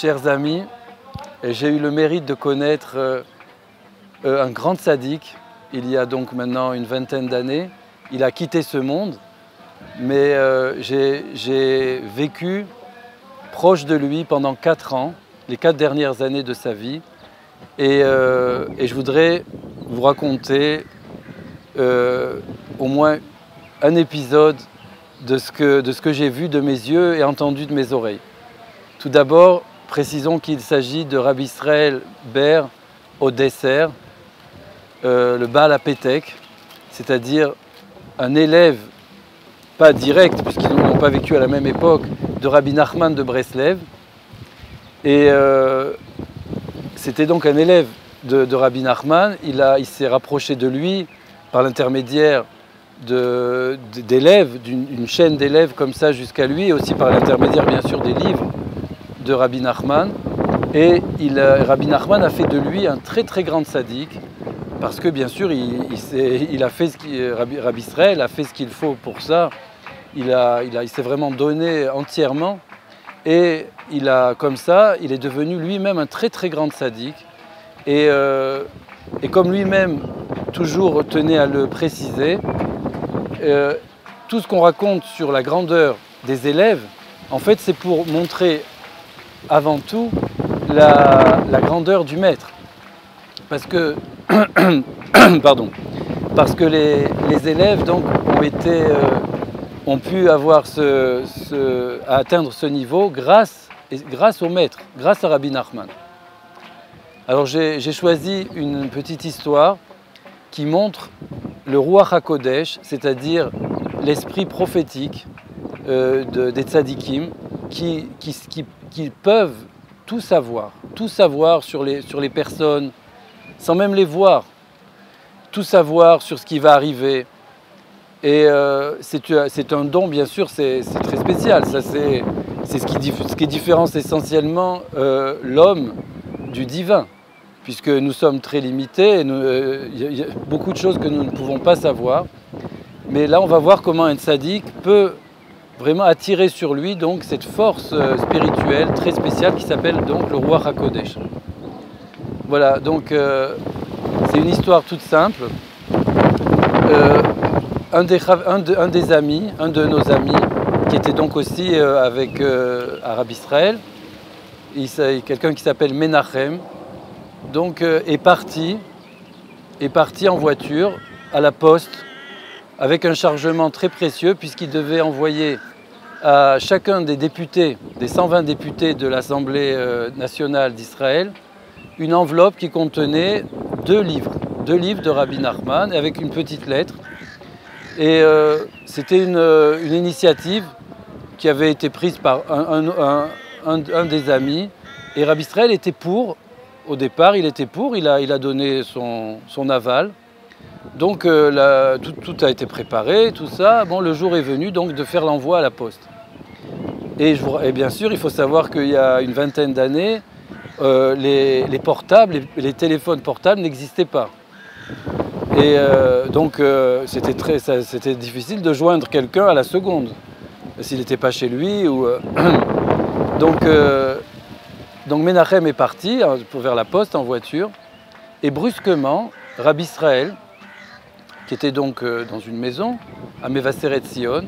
Chers amis, j'ai eu le mérite de connaître un grand tzaddik, il y a donc maintenant une vingtaine d'années. Il a quitté ce monde, mais j'ai vécu proche de lui pendant 4 ans, les 4 dernières années de sa vie. Et je voudrais vous raconter au moins un épisode de ce que j'ai vu de mes yeux et entendu de mes oreilles. Tout d'abord, précisons qu'il s'agit de Rabbi Israël Ber Odesser, le Baal HaPetek, c'est-à-dire un élève, pas direct, puisqu'ils n'ont pas vécu à la même époque, de Rabbi Nachman de Breslev. Et c'était donc un élève de Rabbi Nachman. Il s'est rapproché de lui par l'intermédiaire d'élèves, d'une chaîne d'élèves comme ça jusqu'à lui, et aussi par l'intermédiaire bien sûr des livres de Rabbi Nachman. Et Rabbi Nachman a fait de lui un très très grand tzaddik, parce que bien sûr Rabbi Israël a fait ce qu'il faut pour ça. Il s'est vraiment donné entièrement, et comme ça, il est devenu lui-même un très très grand tzaddik. Et comme lui-même toujours tenait à le préciser, tout ce qu'on raconte sur la grandeur des élèves, en fait, c'est pour montrer avant tout la grandeur du maître. Parce que, parce que les élèves donc, ont pu avoir à atteindre ce niveau grâce au maître, grâce à Rabbi Nachman. Alors j'ai choisi une petite histoire qui montre le Ruach HaKodesh, c'est-à-dire l'esprit prophétique des tzadikim qui peuvent tout savoir sur les personnes, sans même les voir, tout savoir sur ce qui va arriver. Et c'est un don, bien sûr, c'est très spécial. C'est ce qui différencie essentiellement l'homme du divin, puisque nous sommes très limités, il y a beaucoup de choses que nous ne pouvons pas savoir. Mais là, on va voir comment un tzaddik peut vraiment attirer sur lui donc, cette force spirituelle très spéciale qui s'appelle donc le Ruach HaKodesh. Voilà, donc c'est une histoire toute simple. Un de nos amis, qui était donc aussi avec Rabbi Israël, quelqu'un qui s'appelle Menachem, donc est parti en voiture à la poste avec un chargement très précieux, puisqu'il devait envoyer à chacun des députés, des 120 députés de l'Assemblée nationale d'Israël, une enveloppe qui contenait 2 livres de Rabbi Nachman, avec une petite lettre. Et c'était une initiative qui avait été prise par un des amis. Et Rabbi Israël était pour, au départ, il a donné son aval. Donc tout a été préparé, tout ça. Bon, le jour est venu donc de faire l'envoi à la poste. Et bien sûr, il faut savoir qu'il y a une vingtaine d'années, les portables, les téléphones portables n'existaient pas. Et donc c'était difficile de joindre quelqu'un à la seconde, s'il n'était pas chez lui. Donc Menachem est parti vers la poste en voiture, et brusquement, Rabbi Israël, qui était donc dans une maison, à Mevaseret Sion,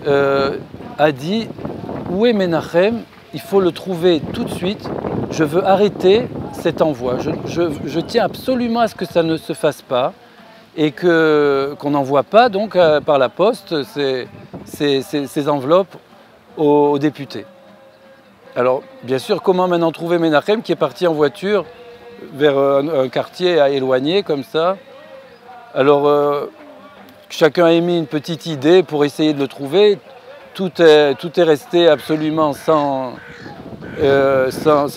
a dit « Où est Menachem? Il faut le trouver tout de suite, je veux arrêter cet envoi. Je tiens absolument à ce que ça ne se fasse pas et qu'on n'envoie pas donc par la poste ces enveloppes aux députés. » Alors, bien sûr, comment maintenant trouver Menachem qui est parti en voiture vers un quartier éloigné comme ça? Alors, chacun a émis une petite idée pour essayer de le trouver. Tout est resté absolument sans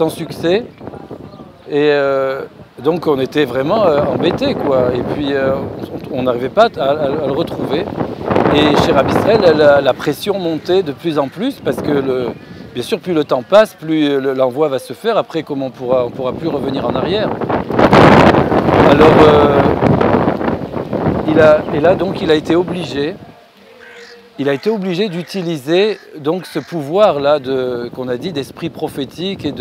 succès. Et donc, on était vraiment embêtés, quoi. Et puis, on n'arrivait pas à le retrouver. Et chez Rabbi Israël, la pression montait de plus en plus, parce que, bien sûr, plus le temps passe, plus l'envoi va se faire. Après, comme on pourra plus revenir en arrière. Alors, donc, il a été obligé il a été obligé d'utiliser donc ce pouvoir-là qu'on a dit d'esprit prophétique et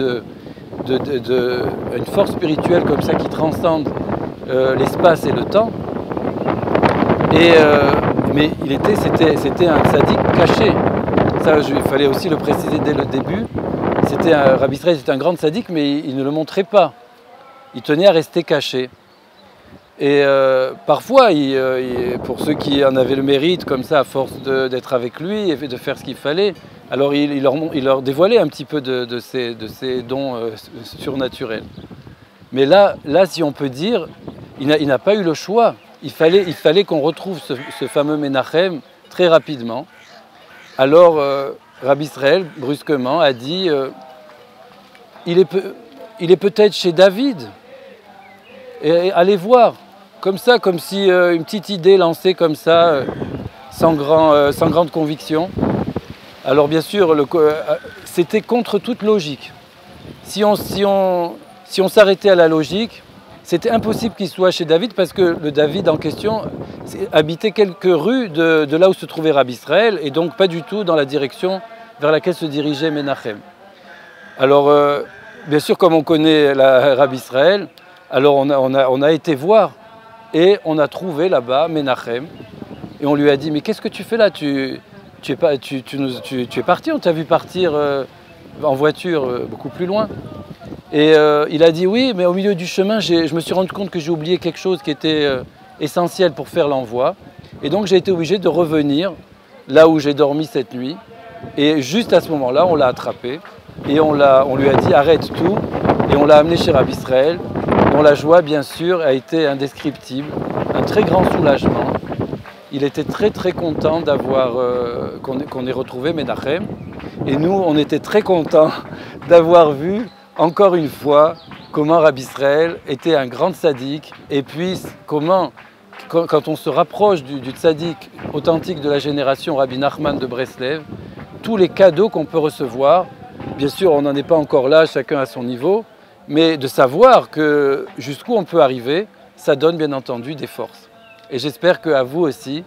une force spirituelle comme ça qui transcende l'espace et le temps. Mais c'était un tzaddik caché. Ça, il fallait aussi le préciser dès le début. Rabbi Israël était un grand tzaddik, mais il ne le montrait pas. Il tenait à rester caché. Et parfois, pour ceux qui en avaient le mérite, comme ça, à force d'être avec lui et de faire ce qu'il fallait, alors il leur dévoilait un petit peu de ses dons surnaturels. Mais là, si on peut dire, il n'a pas eu le choix. Il fallait qu'on retrouve ce fameux Menachem très rapidement. Alors, Rabbi Israël, brusquement, a dit il est peut-être chez David. Et allez voir. Comme ça, comme si une petite idée lancée comme ça, sans grande conviction. Alors bien sûr, c'était contre toute logique. Si on s'arrêtait à la logique, c'était impossible qu'il soit chez David parce que le David en question habitait quelques rues de là où se trouvait Rabbi Israël et donc pas du tout dans la direction vers laquelle se dirigeait Menachem. Alors bien sûr, comme on connaît Rabbi Israël, alors on a été voir. Et on a trouvé là-bas Menachem. Et on lui a dit, mais qu'est-ce que tu fais là tu es parti, on t'a vu partir en voiture beaucoup plus loin. Et il a dit, oui, mais au milieu du chemin, je me suis rendu compte que j'ai oublié quelque chose qui était essentiel pour faire l'envoi. Et donc j'ai été obligé de revenir là où j'ai dormi cette nuit. Et juste à ce moment-là, on l'a attrapé. Et on lui a dit, arrête tout. Et on l'a amené chez Rabbi Israël, dont la joie, bien sûr, a été indescriptible, un très grand soulagement. Il était très très content qu'on ait retrouvé Menachem. Et nous, on était très contents d'avoir vu, encore une fois, comment Rabbi Israël était un grand tzaddik. Et puis, comment, quand on se rapproche du tzaddik authentique de la génération Rabbi Nachman de Breslev, tous les cadeaux qu'on peut recevoir, bien sûr, on n'en est pas encore là, chacun à son niveau, mais de savoir que jusqu'où on peut arriver, ça donne bien entendu des forces. Et j'espère qu'à vous aussi,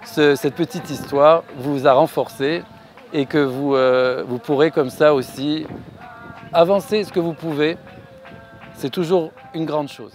cette petite histoire vous a renforcé et que vous pourrez comme ça aussi avancer ce que vous pouvez. C'est toujours une grande chose.